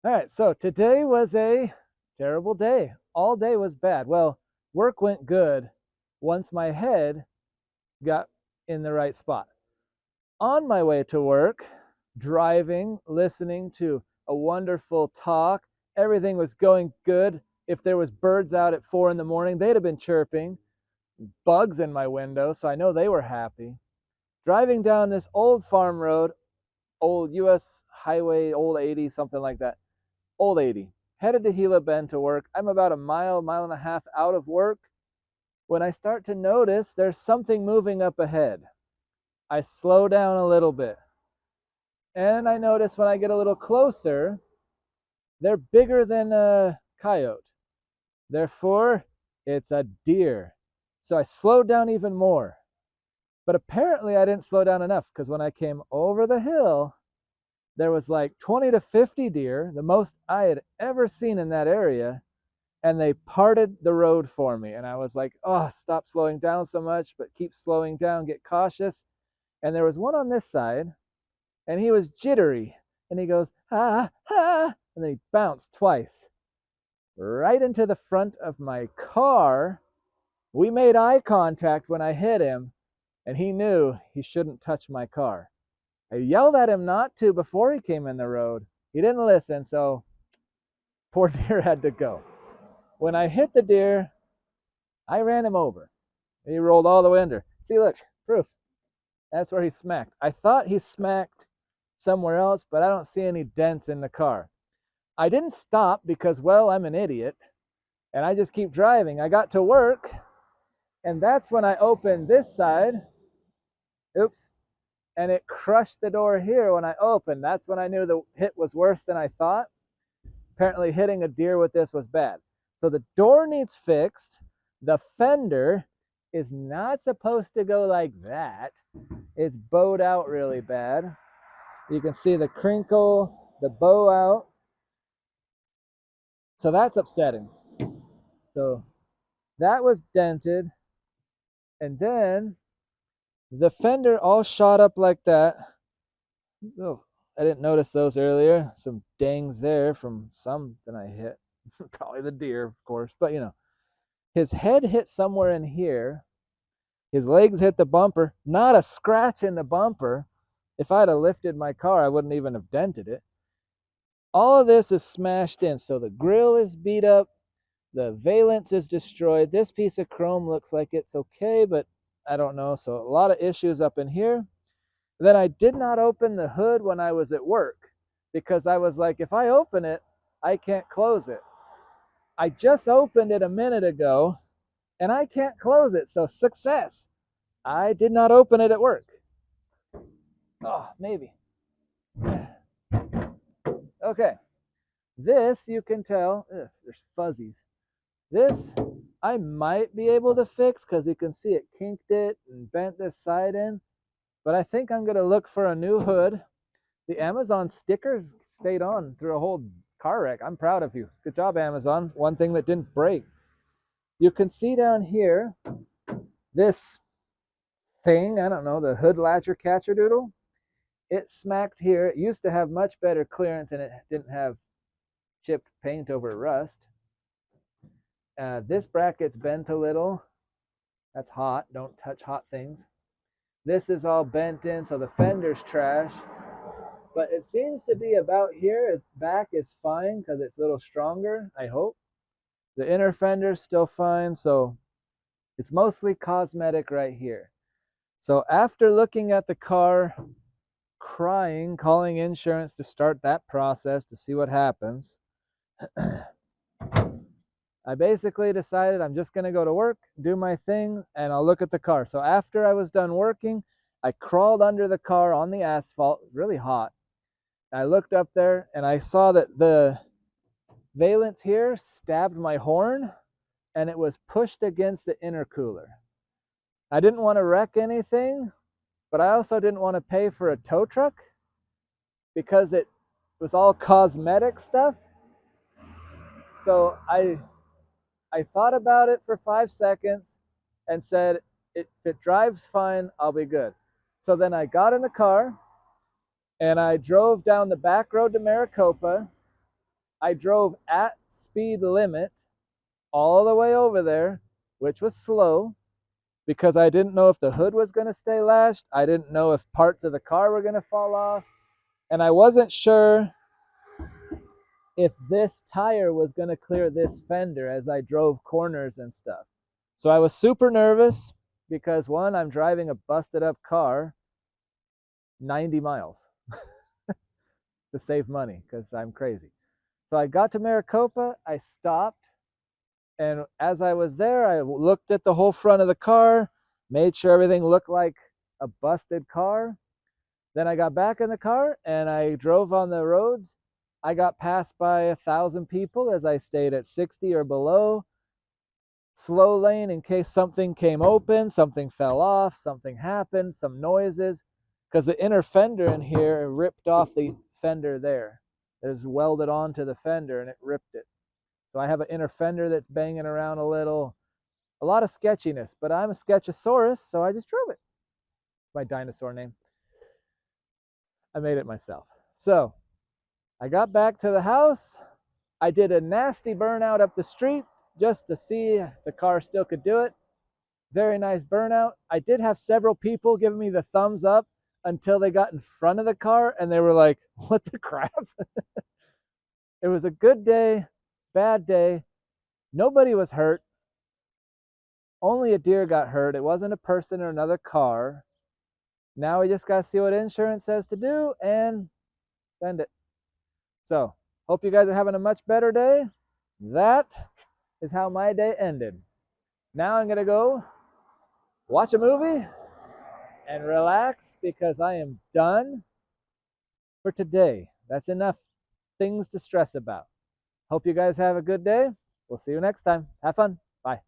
All right, so today was a terrible day. All day was bad. Well, work went good once my head got in the right spot. On my way to work, driving, listening to a wonderful talk, everything was going good. If there was birds out at 4 in the morning, they'd have been chirping. Bugs in my window, so I know they were happy. Driving down this old farm road, old US highway, old 80, something like that. Old 80, headed to Gila Bend to work. I'm about a mile, mile and a half out of work when I start to notice there's something moving up ahead. I slow down a little bit. And I notice when I get a little closer, they're bigger than a coyote. Therefore, it's a deer. So I slowed down even more. But apparently I didn't slow down enough because when I came over the hill, there was like 20 to 50 deer, the most I had ever seen in that area, and they parted the road for me. And I was like, oh, stop slowing down so much, but keep slowing down, get cautious. And there was one on this side, and he was jittery, and he goes, ah, ah, and then he bounced twice right into the front of my car. We made eye contact when I hit him, and he knew he shouldn't touch my car. I yelled at him not to before he came in the road. He didn't listen, so poor deer had to go. When I hit the deer, I ran him over. He rolled all the way under. See, look, proof. That's where he smacked. I thought he smacked somewhere else, but I don't see any dents in the car. I didn't stop because, well, I'm an idiot, and I just keep driving. I got to work, and that's when I opened this side. Oops. And it crushed the door here when I opened. That's when I knew the hit was worse than I thought. Apparently hitting a deer with this was bad. So the door needs fixed. The fender is not supposed to go like that. It's bowed out really bad. You can see the crinkle, the bow out. So that's upsetting. So that was dented. And then the fender all shot up like that. Oh, I didn't notice those earlier. Some dangs there from something I hit. Probably the deer, of course. But you know, his head hit somewhere in here. His legs hit the bumper. Not a scratch in the bumper. If I'd have lifted my car, I wouldn't even have dented it. All of this is smashed in. So the grill is beat up. The valance is destroyed. This piece of chrome looks like it's okay, but I don't know. So a lot of issues up in here. Then I did not open the hood when I was at work because I was like, if I open it, I can't close it. I just opened it a minute ago and I can't close it. So success. I did not open it at work. Oh, maybe. Okay. This you can tell, there's fuzzies. This I might be able to fix because you can see it kinked it and bent this side in. But I think I'm going to look for a new hood. The Amazon stickers stayed on through a whole car wreck. I'm proud of you. Good job, Amazon. One thing that didn't break. You can see down here, this thing, I don't know, the hood latcher catcher doodle. It smacked here. It used to have much better clearance and it didn't have chipped paint over rust. This bracket's bent a little. That's hot. Don't touch hot things. This is all bent in, so the fender's trash. But it seems to be about here. Its back is fine because it's a little stronger, I hope. The inner fender's still fine, so it's mostly cosmetic right here. So after looking at the car, crying, calling insurance to start that process to see what happens, I basically decided I'm just going to go to work, do my thing, and I'll look at the car. So after I was done working, I crawled under the car on the asphalt, really hot. I looked up there and I saw that the valance here stabbed my horn and it was pushed against the intercooler. I didn't want to wreck anything, but I also didn't want to pay for a tow truck because it was all cosmetic stuff. So I thought about it for 5 seconds and said, if it drives fine, I'll be good. So then I got in the car and I drove down the back road to Maricopa. I drove at speed limit all the way over there, which was slow because I didn't know if the hood was going to stay lashed. I didn't know if parts of the car were going to fall off. And I wasn't sure if this tire was going to clear this fender as I drove corners and stuff. So I was super nervous because one, I'm driving a busted up car 90 miles to save money because I'm crazy. So I got to Maricopa, I stopped, and as I was there, I looked at the whole front of the car, made sure everything looked like a busted car. Then I got back in the car and I drove on the roads. I got passed by 1,000 people as I stayed at 60 or below. Slow lane in case something came open, something fell off, something happened, some noises. Because the inner fender in here ripped off the fender there. It was welded onto the fender and it ripped it. So I have an inner fender that's banging around a little. A lot of sketchiness, but I'm a Sketchosaurus, so I just drove it. My dinosaur name. I made it myself. So I got back to the house. I did a nasty burnout up the street just to see if the car still could do it. Very nice burnout. I did have several people giving me the thumbs up until they got in front of the car and they were like, what the crap? It was a good day, bad day. Nobody was hurt. Only a deer got hurt. It wasn't a person or another car. Now we just got to see what insurance says to do and send it. So, hope you guys are having a much better day. That is how my day ended. Now I'm going to go watch a movie and relax because I am done for today. That's enough things to stress about. Hope you guys have a good day. We'll see you next time. Have fun. Bye.